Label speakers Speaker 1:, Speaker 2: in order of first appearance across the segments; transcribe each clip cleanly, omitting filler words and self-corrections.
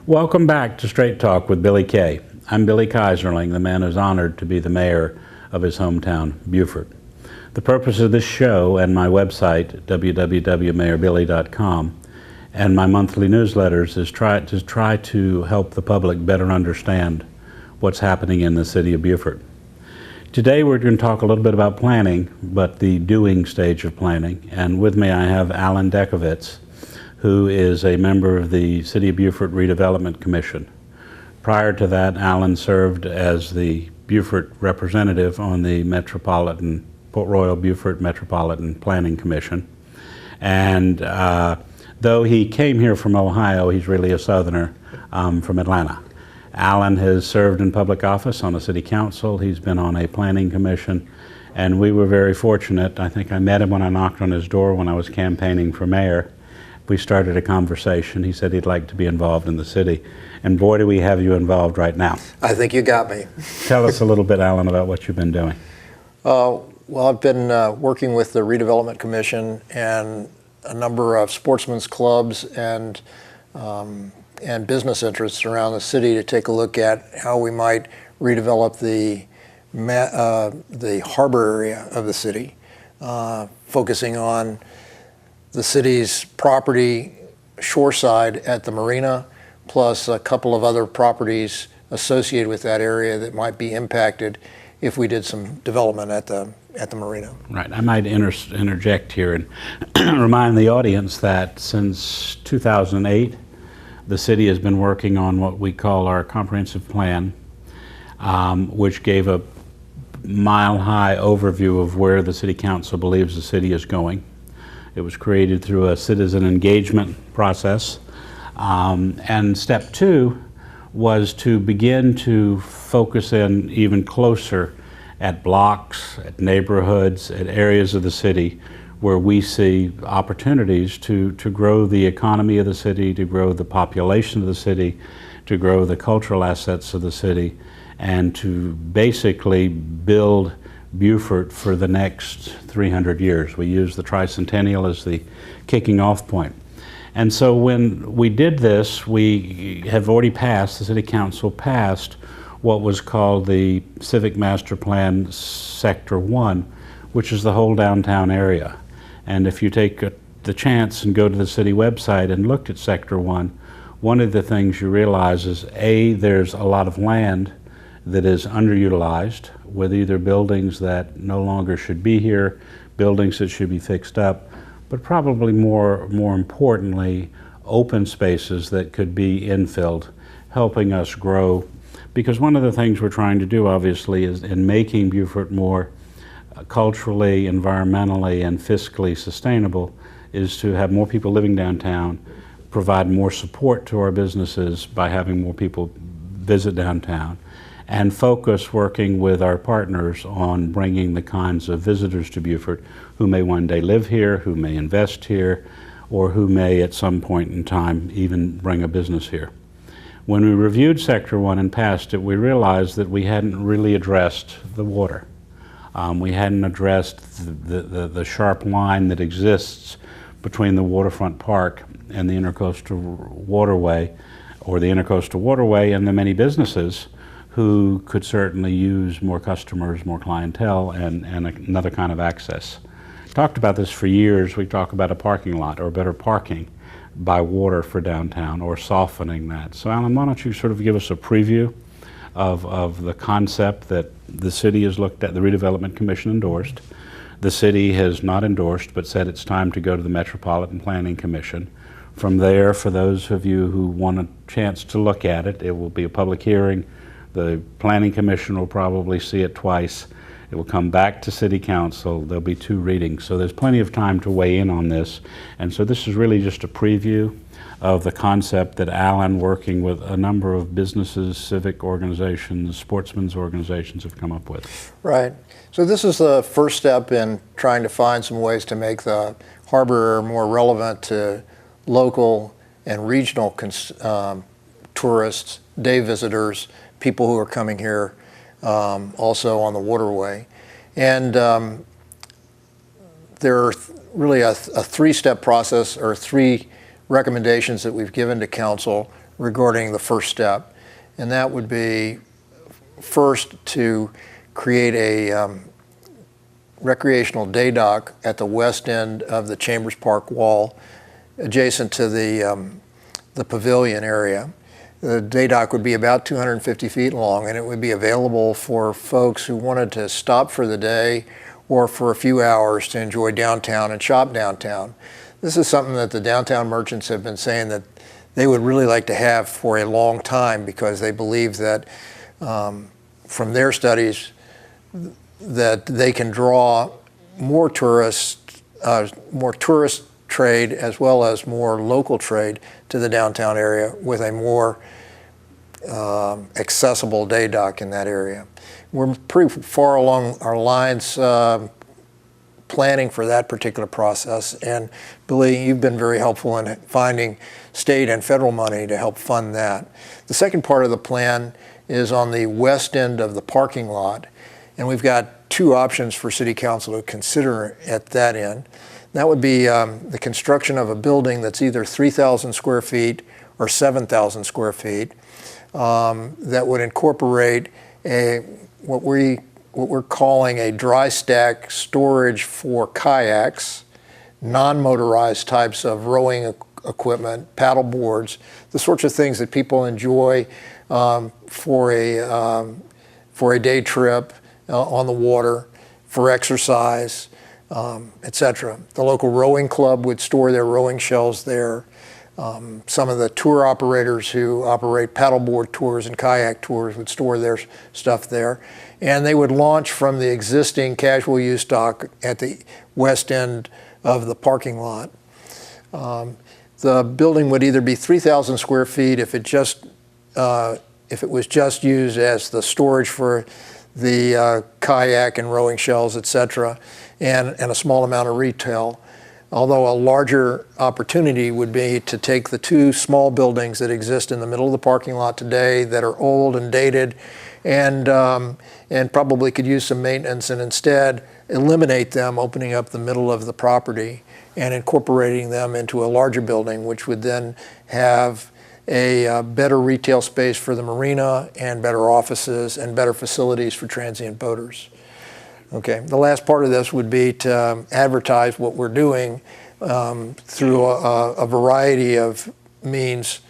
Speaker 1: Welcome back to Straight Talk with Billy Kay. I'm Billy Keyserling, the man who's honored to be the mayor of his hometown, Beaufort. The purpose of this show and my website, www.mayorbilly.com, and my monthly newsletters is to try to help the public better understand what's happening in the city of Beaufort. Today we're going to talk a little bit about planning, but the doing stage of planning. And with me I have Alan Dechovitz, who is a member of the City of Beaufort Redevelopment Commission. Prior to that, Alan served as the Beaufort representative on the Port Royal Beaufort Metropolitan Planning Commission. And though he came here from Ohio, he's really a Southerner from Atlanta. Alan has served in public office on a city council. He's been on a planning commission, and we were very fortunate. I think I met him when I knocked on his door when I was campaigning for mayor. We started a conversation. He said he'd like to be involved in the city. And boy, do we have you involved right now.
Speaker 2: I think you got me.
Speaker 1: Tell us a little bit, Alan, about what you've been doing.
Speaker 2: Well, I've been working with the Redevelopment Commission and a number of sportsmen's clubs and business interests around the city to take a look at how we might redevelop the harbor area of the city, focusing on the city's property shoreside at the marina, plus a couple of other properties associated with that area that might be impacted if we did some development at the marina.
Speaker 1: Right. I might interject here and remind the audience that since 2008, the city has been working on what we call our comprehensive plan, which gave a mile-high overview of where the city council believes the city is going. It was created through a citizen engagement process. And step two was to begin to focus in even closer at blocks, at neighborhoods, at areas of the city where we see opportunities to grow the economy of the city, to grow the population of the city, to grow the cultural assets of the city, and to basically build Beaufort for the next 300 years. We use the tricentennial as the kicking off point. And so when we did this, we have already passed, the City Council passed what was called the Civic Master Plan Sector 1, which is the whole downtown area. And if you take the chance and go to the city website and look at Sector 1, one of the things you realize is, A, there's a lot of land that is underutilized, with either buildings that no longer should be here, buildings that should be fixed up, but probably more importantly, open spaces that could be infilled, helping us grow. Because one of the things we're trying to do, obviously, is in making Beaufort more culturally, environmentally, and fiscally sustainable, is to have more people living downtown, provide more support to our businesses by having more people visit downtown, and focus working with our partners on bringing the kinds of visitors to Beaufort who may one day live here, who may invest here, or who may at some point in time even bring a business here. When we reviewed Sector 1 and passed it, we realized that we hadn't really addressed the water. We hadn't addressed the sharp line that exists between the waterfront park and the intercoastal waterway, or the intercoastal waterway and the many businesses who could certainly use more customers, more clientele, and another kind of access. Talked about this for years. We talk about a parking lot or better parking by water for downtown, or softening that. So Alan, why don't you sort of give us a preview of the concept that the city has looked at, the Redevelopment Commission endorsed. The city has not endorsed, but said it's time to go to the Metropolitan Planning Commission. From there, for those of you who want a chance to look at it, it will be a public hearing. The Planning Commission will probably see it twice. It will come back to City Council. There'll be 2 readings. So there's plenty of time to weigh in on this. And so this is really just a preview of the concept that Alan, working with a number of businesses, civic organizations, sportsmen's organizations, have come up with.
Speaker 2: Right. So this is the first step in trying to find some ways to make the harbor more relevant to local and regional tourists, day visitors, people who are coming here also on the waterway. And there are really a 3-step process, or 3 recommendations that we've given to council regarding the first step, and that would be first to create a recreational day dock at the west end of the Chambers Park wall, adjacent to the pavilion area. The day dock would be about 250 feet long, and it would be available for folks who wanted to stop for the day or for a few hours to enjoy downtown and shop downtown. This is something that the downtown merchants have been saying that they would really like to have for a long time, because they believe that from their studies that they can draw more tourist trade as well as more local trade to the downtown area with a more accessible day dock in that area. We're pretty far along our lines planning for that particular process, and Billy, you've been very helpful in finding state and federal money to help fund that. The second part of the plan is on the west end of the parking lot, and we've got two options for City Council to consider at that end. That would be the construction of a building that's either 3,000 square feet or 7,000 square feet that would incorporate what we're calling a dry stack storage for kayaks, non-motorized types of rowing equipment, paddle boards, the sorts of things that people enjoy for a day trip on the water, for exercise, etc. The local rowing club would store their rowing shells there. Some of the tour operators who operate paddleboard tours and kayak tours would store their stuff there. And they would launch from the existing casual use dock at the west end of the parking lot. The building would either be 3,000 square feet if it was just used as the storage for the kayak and rowing shells, etc., and a small amount of retail. Although a larger opportunity would be to take the two small buildings that exist in the middle of the parking lot today that are old and dated and probably could use some maintenance, and instead eliminate them, opening up the middle of the property and incorporating them into a larger building, which would then have a better retail space for the marina and better offices and better facilities for transient boaters. Okay, the last part of this would be to advertise what we're doing through a variety of means,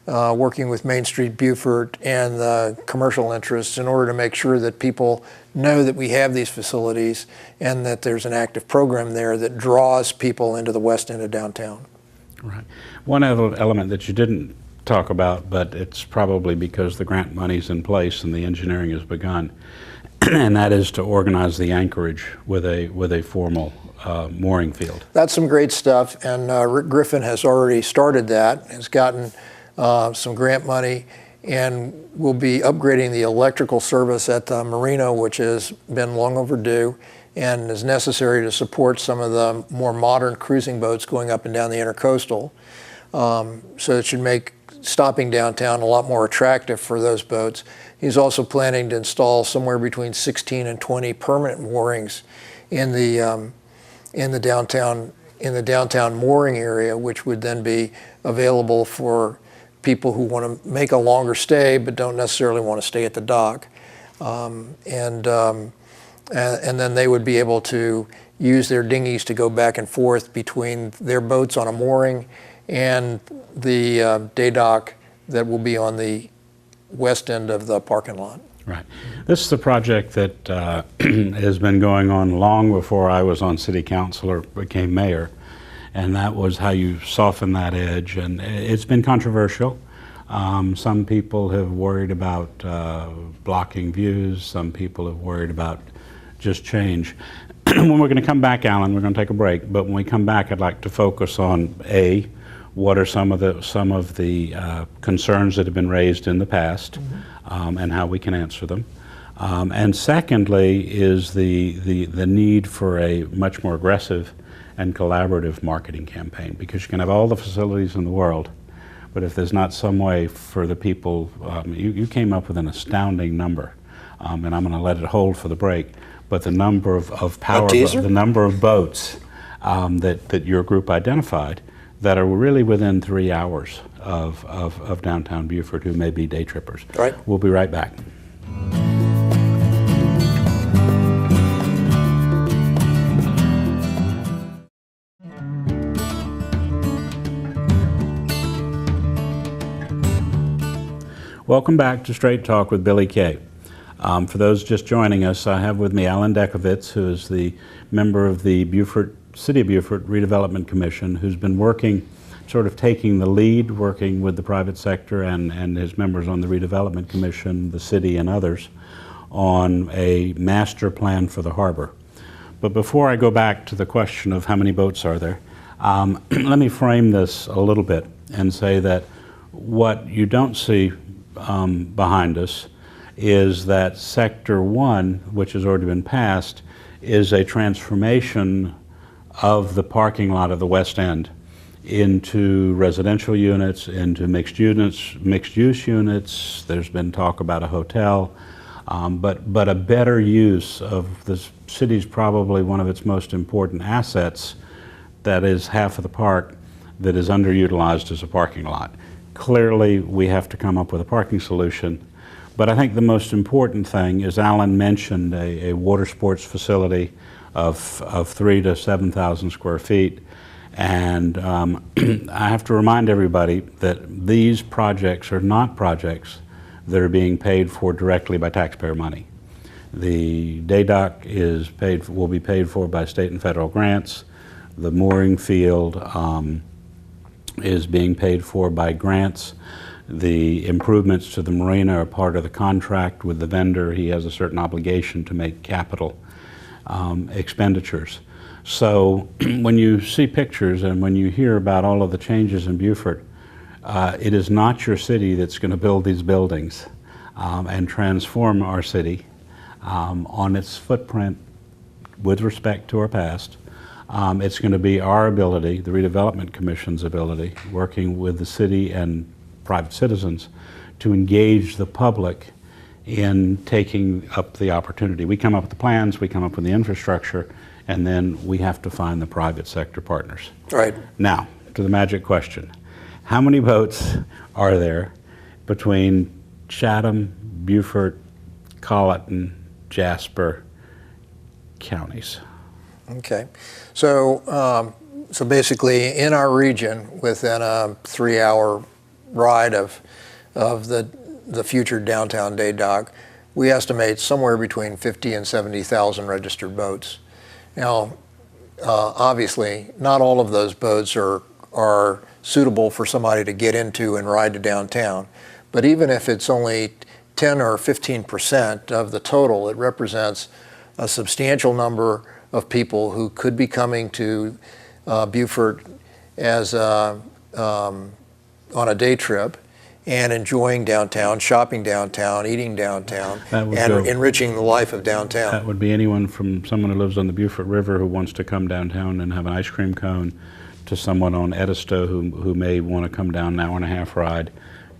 Speaker 2: working with Main Street Beaufort and the commercial interests in order to make sure that people know that we have these facilities and that there's an active program there that draws people into the west end of downtown.
Speaker 1: Right. One other element that you didn't talk about, but it's probably because the grant money's in place and the engineering has begun, and that is to organize the anchorage with a formal mooring field.
Speaker 2: That's some great stuff, and Rick Griffin has already started that, has gotten some grant money, and will be upgrading the electrical service at the marina, which has been long overdue and is necessary to support some of the more modern cruising boats going up and down the intercoastal. So it should make stopping downtown a lot more attractive for those boats. He's also planning to install somewhere between 16 and 20 permanent moorings in the downtown mooring area, which would then be available for people who want to make a longer stay but don't necessarily want to stay at the dock. And then they would be able to use their dinghies to go back and forth between their boats on a mooring and the day dock that will be on the west end of the parking lot.
Speaker 1: Right. This is a project that has been going on long before I was on city council or became mayor, and that was how you soften that edge, and it's been controversial. Some people have worried about blocking views, some people have worried about just change. When we're going to come back, Alan, we're going to take a break, but when we come back, I'd like to focus on A, what are some of the concerns that have been raised in the past, and how we can answer them. And secondly is the need for a much more aggressive and collaborative marketing campaign, because you can have all the facilities in the world, but if there's not some way for the people, you came up with an astounding number, and I'm going to let it hold for the break, but the number of the number of boats that your group identified that are really within 3 hours of downtown Beaufort who may be day trippers.
Speaker 2: Right.
Speaker 1: We'll be right back. Welcome back to Straight Talk with Billy Kay. For those just joining us, I have with me Alan Dechovitz, who is the member of the City of Beaufort Redevelopment Commission, who's been working, sort of taking the lead, working with the private sector and his members on the Redevelopment Commission, the city and others, on a master plan for the harbor. But before I go back to the question of how many boats are there, let me frame this a little bit and say that what you don't see behind us is that Sector 1, which has already been passed, is a transformation of the parking lot of the West End into residential units, into mixed-use units. There's been talk about a hotel, but a better use of the city's probably one of its most important assets, that is half of the park that is underutilized as a parking lot. Clearly, we have to come up with a parking solution. But I think the most important thing is Alan mentioned a water sports facility of 3,000 to 7,000 square feet. And I have to remind everybody that these projects are not projects that are being paid for directly by taxpayer money. The day dock will be paid for by state and federal grants. The mooring field is being paid for by grants. The improvements to the marina are part of the contract with the vendor. He has a certain obligation to make capital expenditures. So when you see pictures and when you hear about all of the changes in Beaufort, it is not your city that's going to build these buildings and transform our city on its footprint with respect to our past. It's going to be our ability, the Redevelopment Commission's ability, working with the city and private citizens to engage the public in taking up the opportunity. We come up with the plans, we come up with the infrastructure, and then we have to find the private sector partners.
Speaker 2: Right.
Speaker 1: Now, to the magic question. How many boats are there between Chatham, Beaufort, Colleton, Jasper counties?
Speaker 2: Okay. So basically, in our region, within a 3-hour ride of the future downtown day dock, we estimate somewhere between 50 and 70,000 registered boats. Now, obviously, not all of those boats are suitable for somebody to get into and ride to downtown. But even if it's only 10 or 15% of the total, it represents a substantial number of people who could be coming to Beaufort as on a day trip and enjoying downtown, shopping downtown, eating downtown, and enriching the life of downtown.
Speaker 1: That would be anyone from someone who lives on the Beaufort River who wants to come downtown and have an ice cream cone, to someone on Edisto who may want to come down an hour-and-a-half ride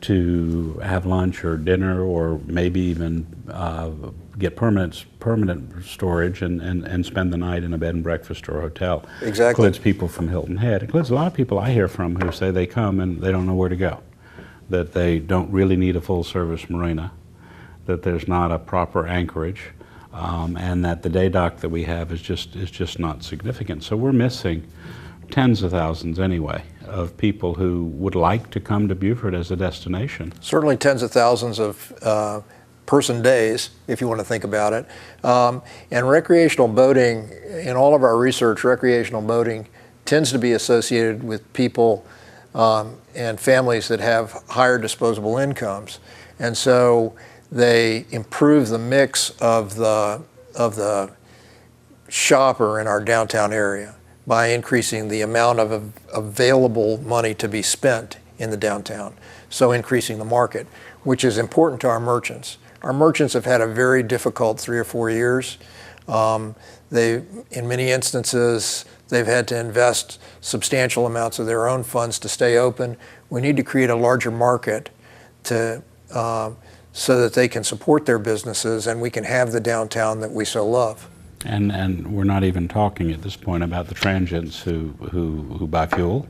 Speaker 1: to have lunch or dinner, or maybe even get permanent storage and spend the night in a bed and breakfast or a hotel.
Speaker 2: Exactly.
Speaker 1: Includes people from Hilton Head. Includes a lot of people I hear from who say they come and they don't know where to go, that they don't really need a full-service marina, that there's not a proper anchorage, and that the day dock that we have is just not significant. So we're missing tens of thousands anyway of people who would like to come to Beaufort as a destination.
Speaker 2: Certainly tens of thousands of person days, if you want to think about it. And recreational boating, in all of our research, recreational boating tends to be associated with people and families that have higher disposable incomes. And so they improve the mix of the shopper in our downtown area by increasing the amount of available money to be spent in the downtown. So increasing the market, which is important to our merchants. Our merchants have had a very difficult 3 or 4 years. In many instances, they've had to invest substantial amounts of their own funds to stay open. We need to create a larger market so that they can support their businesses and we can have the downtown that we so love. And
Speaker 1: we're not even talking at this point about the transients who buy fuel.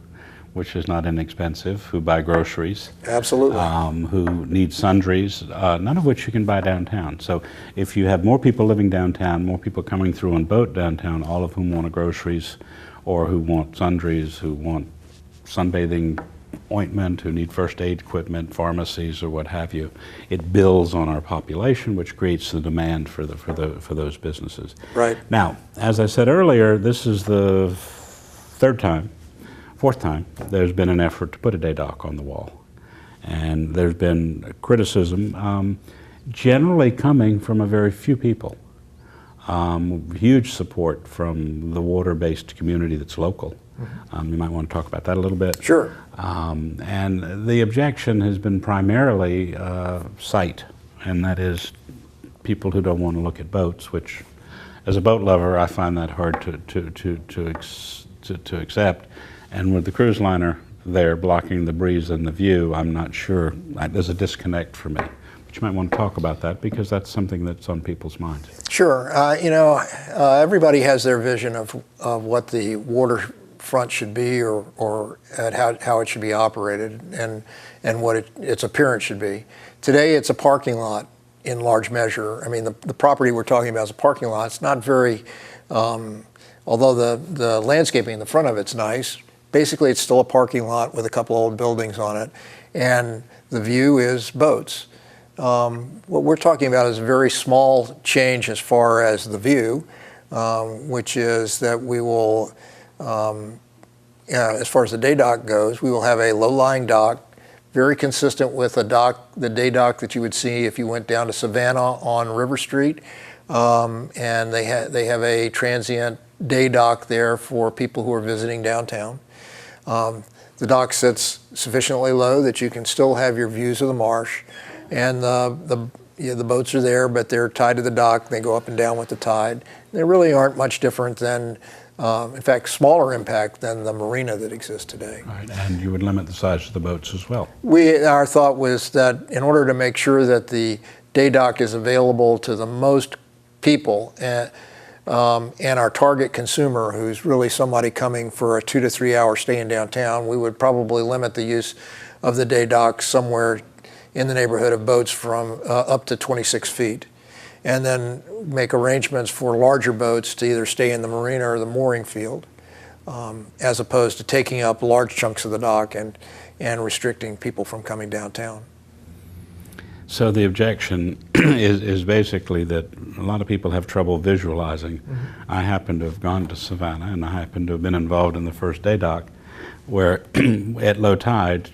Speaker 1: which is not inexpensive, who buy groceries,
Speaker 2: Absolutely.
Speaker 1: who need sundries, none of which you can buy downtown. So if you have more people living downtown, more people coming through on boat downtown, all of whom want groceries, or who want sundries, who want sunbathing ointment, who need first aid equipment, pharmacies, or what have you, it builds on our population, which creates the demand for those businesses.
Speaker 2: Right.
Speaker 1: Now, as I said earlier, this is the fourth time there's been an effort to put a day dock on the wall, and there's been criticism, generally coming from a very few people. Huge support from the water-based community that's local. You might want to talk about that a little bit.
Speaker 2: Sure.
Speaker 1: And the objection has been primarily sight, and that is people who don't want to look at boats, which, as a boat lover, I find that hard to accept. And with the cruise liner there blocking the breeze and the view, I'm not sure. There's a disconnect for me. But you might want to talk about that, because that's something that's on people's minds.
Speaker 2: Sure. Everybody has their vision of what the waterfront should be, or at how it should be operated, and what its appearance should be. Today, it's a parking lot in large measure. I mean, the property we're talking about is a parking lot. It's not very, although the landscaping in the front of it's nice, basically it's still a parking lot with a couple old buildings on it, and the view is boats. What we're talking about is a very small change as far as the view, which is that we will, as far as the day dock goes, we will have a low-lying dock, very consistent with the day dock that you would see if you went down to Savannah on River Street. And they have a transient day dock there for people who are visiting downtown. The dock sits sufficiently low that you can still have your views of the marsh, and the boats are there, but they're tied to the dock. They go up and down with the tide. They really aren't much different than, in fact, smaller impact than the marina that exists today.
Speaker 1: Right, and you would limit the size of the boats as well.
Speaker 2: Our thought was that in order to make sure that the day dock is available to the most people, and our target consumer, who's really somebody coming for a 2 to 3 hour stay in downtown, we would probably limit the use of the day dock somewhere in the neighborhood of boats from up to 26 feet. And then make arrangements for larger boats to either stay in the marina or the mooring field, as opposed to taking up large chunks of the dock and restricting people from coming downtown.
Speaker 1: So the objection is basically that a lot of people have trouble visualizing. Mm-hmm. I happen to have gone to Savannah, and I happen to have been involved in the first day dock, where at low tide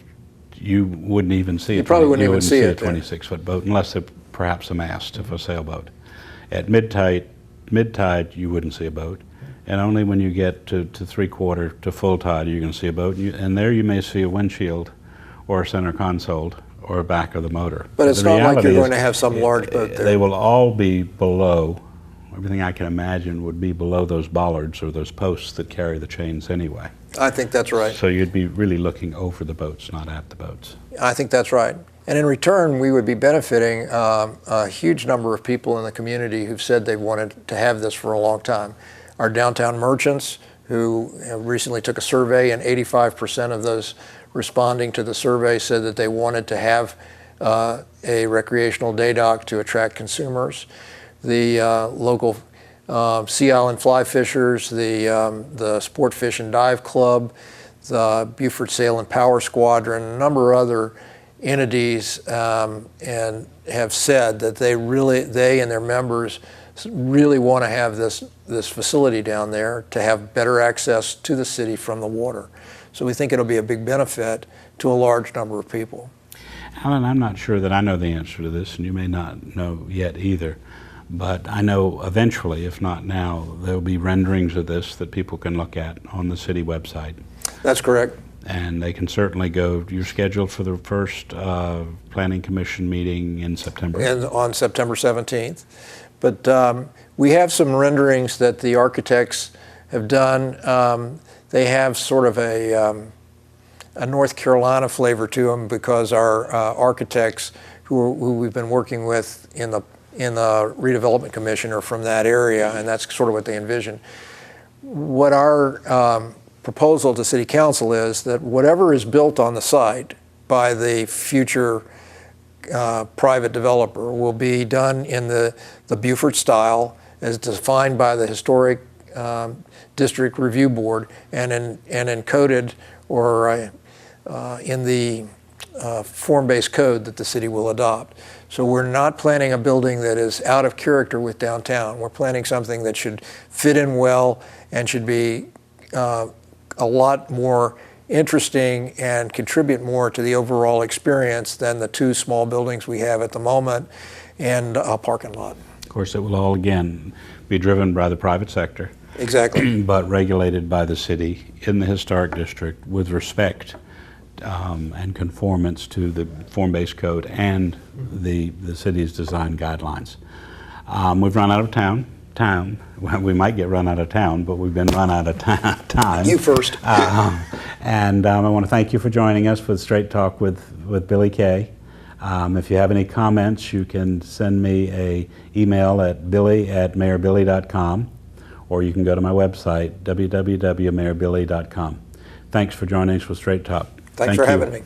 Speaker 1: you wouldn't even see it.
Speaker 2: You probably wouldn't even see
Speaker 1: a 26-foot boat, unless it perhaps a mast of a sailboat. At mid-tide you wouldn't see a boat, and only when you get to three-quarter to full tide you're going to see a boat, and there you may see a windshield or a center console or a back of the motor.
Speaker 2: But it's not like you're going to have some large boat there.
Speaker 1: They will all be below, everything I can imagine would be below those bollards or those posts that carry the chains anyway.
Speaker 2: I think that's right.
Speaker 1: So you'd be really looking over the boats, not at the boats.
Speaker 2: I think that's right. And in return, we would be benefiting a huge number of people in the community who've said they wanted to have this for a long time. Our downtown merchants, who recently took a survey, and 85% of those responding to the survey said that they wanted to have a recreational day dock to attract consumers. The local Sea Island fly fishers, the Sport Fish and Dive Club, the Beaufort Sail and Power Squadron, a number of other entities, and have said that they and their members really want to have this facility down there to have better access to the city from the water. So we think it'll be a big benefit to a large number of people.
Speaker 1: Alan, I'm not sure that I know the answer to this, and you may not know yet either, but I know eventually, if not now, there'll be renderings of this that people can look at on the city website.
Speaker 2: That's correct.
Speaker 1: And they can certainly go. You're scheduled for the first Planning Commission meeting in September.
Speaker 2: And on September 17th. But we have some renderings that the architects have done. They have sort of a North Carolina flavor to them, because our architects who we've been working with in the Redevelopment Commission are from that area, and that's sort of what they envision. What our proposal to City Council is that whatever is built on the site by the future private developer will be done in the Beaufort style as defined by the Historic District Review Board and encoded or in the form-based code that the city will adopt. So we're not planning a building that is out of character with downtown. We're planning something that should fit in well and should be a lot more interesting and contribute more to the overall experience than the two small buildings we have at the moment and a parking lot.
Speaker 1: Of course, it will all, again, be driven by the private sector.
Speaker 2: Exactly.
Speaker 1: But regulated by the city in the historic district with respect and conformance to the form-based code and the city's design guidelines. We've run out of time. Well, we might get run out of town, but we've been run out of time.
Speaker 2: You first.
Speaker 1: And I want to thank you for joining us with Straight Talk with Billy Kay. If you have any comments, you can send me an email at billy@mayorbilly.com, or you can go to my website, www.mayorbilly.com. Thanks for joining us with Straight Talk.
Speaker 2: Thanks for having me.